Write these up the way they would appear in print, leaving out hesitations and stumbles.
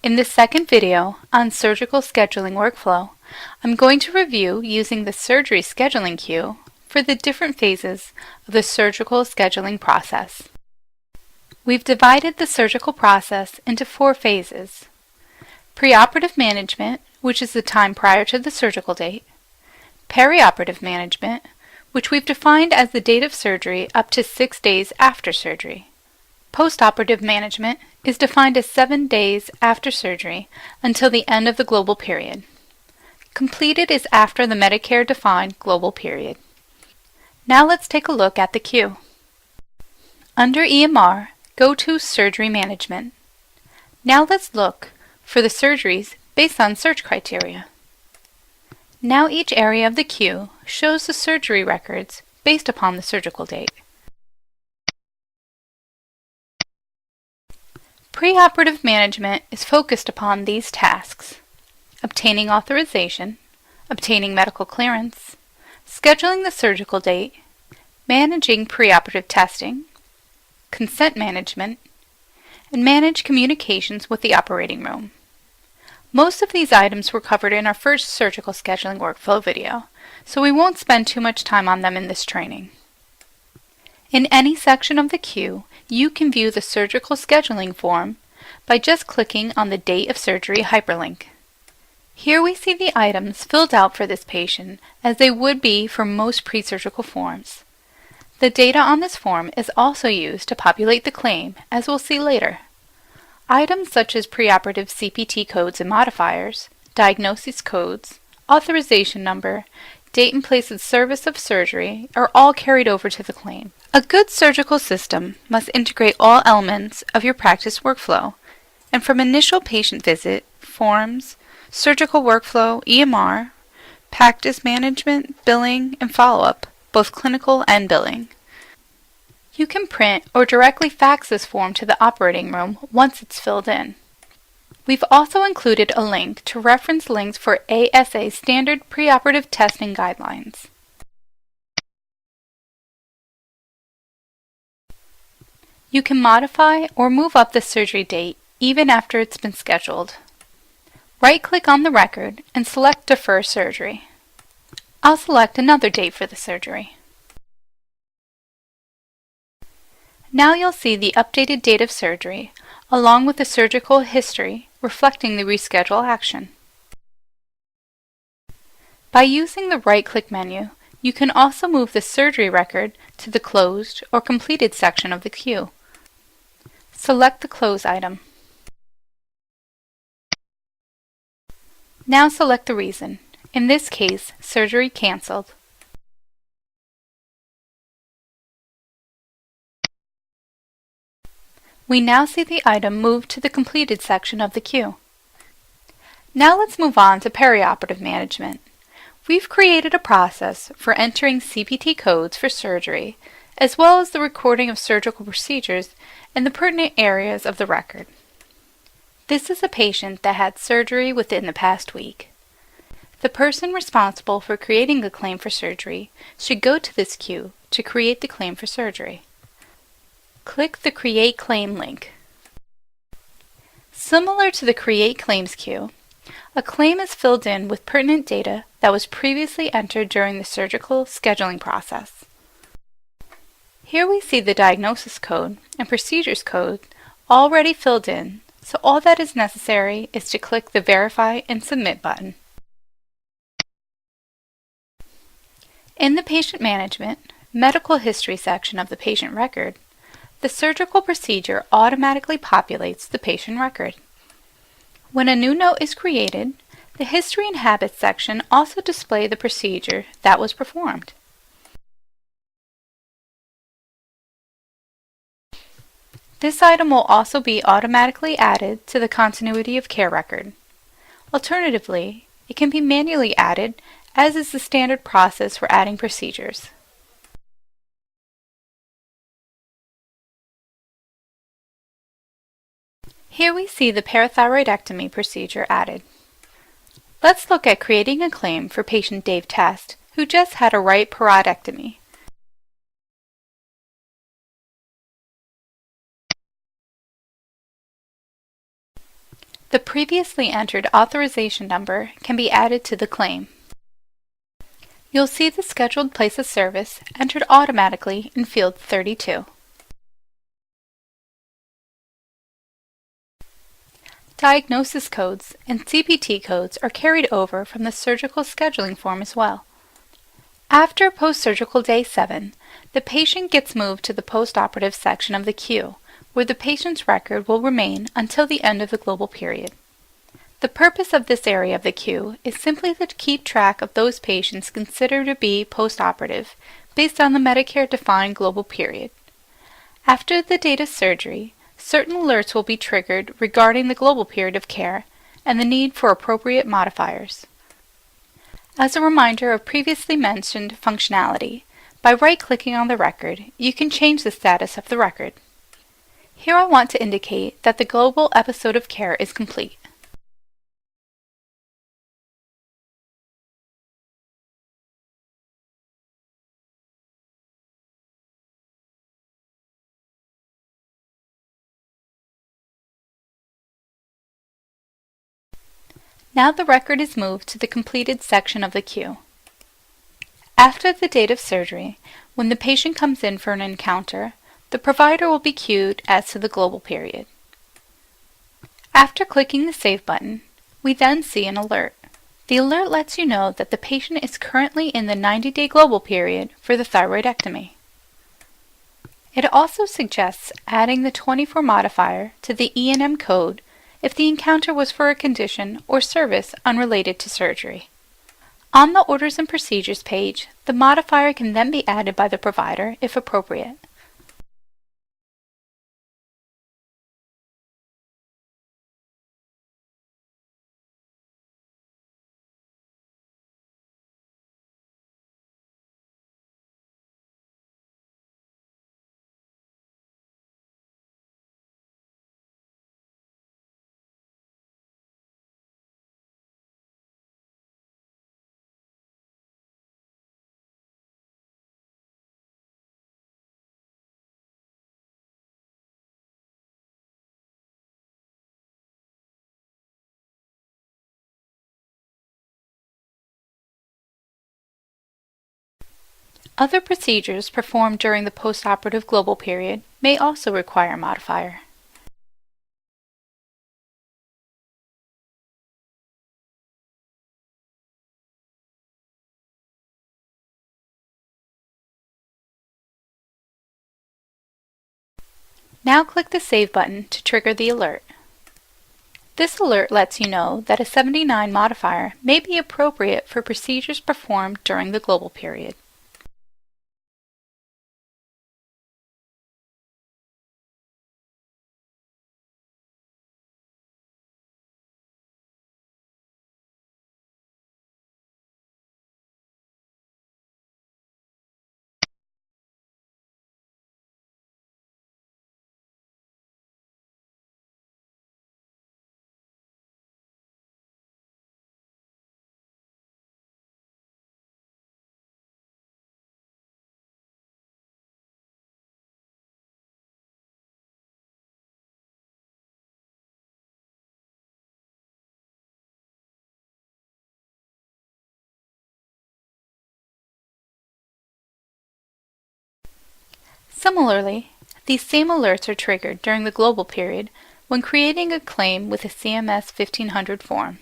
In this second video on surgical scheduling workflow, I'm going to review using the surgery scheduling queue for the different phases of the surgical scheduling process. We've divided the surgical process into 4 phases: Preoperative Management, which is the time prior to the surgical date; Peri-Operative Management, which we've defined as the date of surgery up to 6 days after surgery; Postoperative Management is defined as 7 days after surgery until the end of the global period. Completed is after the Medicare-defined global period. Now let's take a look at the queue. Under EMR, go to Surgery Management. Now let's look for the surgeries based on search criteria. Now each area of the queue shows the surgery records based upon the surgical date. Preoperative management is focused upon these tasks: obtaining authorization, obtaining medical clearance, scheduling the surgical date, managing preoperative testing, consent management, and manage communications with the operating room. Most of these items were covered in our first surgical scheduling workflow video, so we won't spend too much time on them in this training. In any section of the queue, you can view the surgical scheduling form by just clicking on the Date of Surgery hyperlink. Here we see the items filled out for this patient as they would be for most pre-surgical forms. The data on this form is also used to populate the claim, as we'll see later. Items such as preoperative CPT codes and modifiers, diagnosis codes, authorization number, date and place of service of surgery are all carried over to the claim. A good surgical system must integrate all elements of your practice workflow, and from initial patient visit, forms, surgical workflow, EMR, practice management, billing, and follow-up, both clinical and billing. You can print or directly fax this form to the operating room once it's filled in. We've also included a link to reference links for ASA standard preoperative testing guidelines. You can modify or move up the surgery date even after it's been scheduled. Right-click on the record and select Defer Surgery. I'll select another date for the surgery. Now you'll see the updated date of surgery, along with the surgical history reflecting the reschedule action. By using the right-click menu, you can also move the surgery record to the Closed or Completed section of the queue. Select the Close item. Now select the reason, in this case, surgery canceled. We now see the item moved to the Completed section of the queue. Now let's move on to Peri-Operative Management. We've created a process for entering CPT codes for surgery, as well as the recording of surgical procedures in the pertinent areas of the record. This is a patient that had surgery within the past week. The person responsible for creating a claim for surgery should go to this queue to create the claim for surgery. Click the Create Claim link. Similar to the Create Claims queue, a claim is filled in with pertinent data that was previously entered during the surgical scheduling process. Here we see the diagnosis code and procedures code already filled in, so all that is necessary is to click the Verify and Submit button. In the Patient Management, Medical History section of the patient record, the surgical procedure automatically populates the patient record. When a new note is created, the History and Habits section also display the procedure that was performed. This item will also be automatically added to the Continuity of Care record. Alternatively, it can be manually added, as is the standard process for adding procedures. Here we see the parathyroidectomy procedure added. Let's look at creating a claim for patient Dave Test, who just had a right parodectomy. The previously entered authorization number can be added to the claim. You'll see the scheduled place of service entered automatically in field 32. Diagnosis codes and CPT codes are carried over from the surgical scheduling form as well. After post-surgical day 7, the patient gets moved to the post-operative section of the queue, where the patient's record will remain until the end of the global period. The purpose of this area of the queue is simply to keep track of those patients considered to be post-operative based on the Medicare-defined global period. After the date of surgery, certain alerts will be triggered regarding the global period of care and the need for appropriate modifiers. As a reminder of previously mentioned functionality, by right-clicking on the record, you can change the status of the record. Here I want to indicate that the global episode of care is complete. Now the record is moved to the completed section of the queue. After the date of surgery, when the patient comes in for an encounter, the provider will be queued as to the global period. After clicking the Save button, we then see an alert. The alert lets you know that the patient is currently in the 90-day global period for the thyroidectomy. It also suggests adding the 24 modifier to the E&M code if the encounter was for a condition or service unrelated to surgery. On the Orders and Procedures page, the modifier can then be added by the provider if appropriate. Other procedures performed during the postoperative global period may also require a modifier. Now click the Save button to trigger the alert. This alert lets you know that a 79 modifier may be appropriate for procedures performed during the global period. Similarly, these same alerts are triggered during the global period when creating a claim with a CMS 1500 form.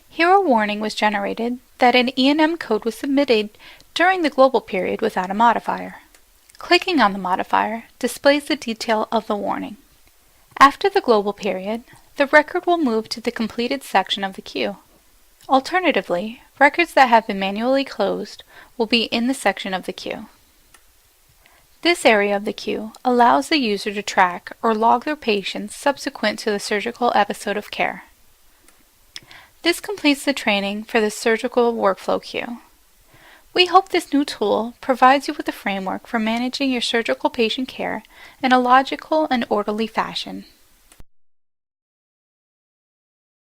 Here a warning was generated that an E&M code was submitted during the global period without a modifier. Clicking on the modifier displays the detail of the warning. After the global period, the record will move to the completed section of the queue. Alternatively, records that have been manually closed will be in the section of the queue. This area of the queue allows the user to track or log their patients subsequent to the surgical episode of care. This completes the training for the surgical workflow queue. We hope this new tool provides you with a framework for managing your surgical patient care in a logical and orderly fashion.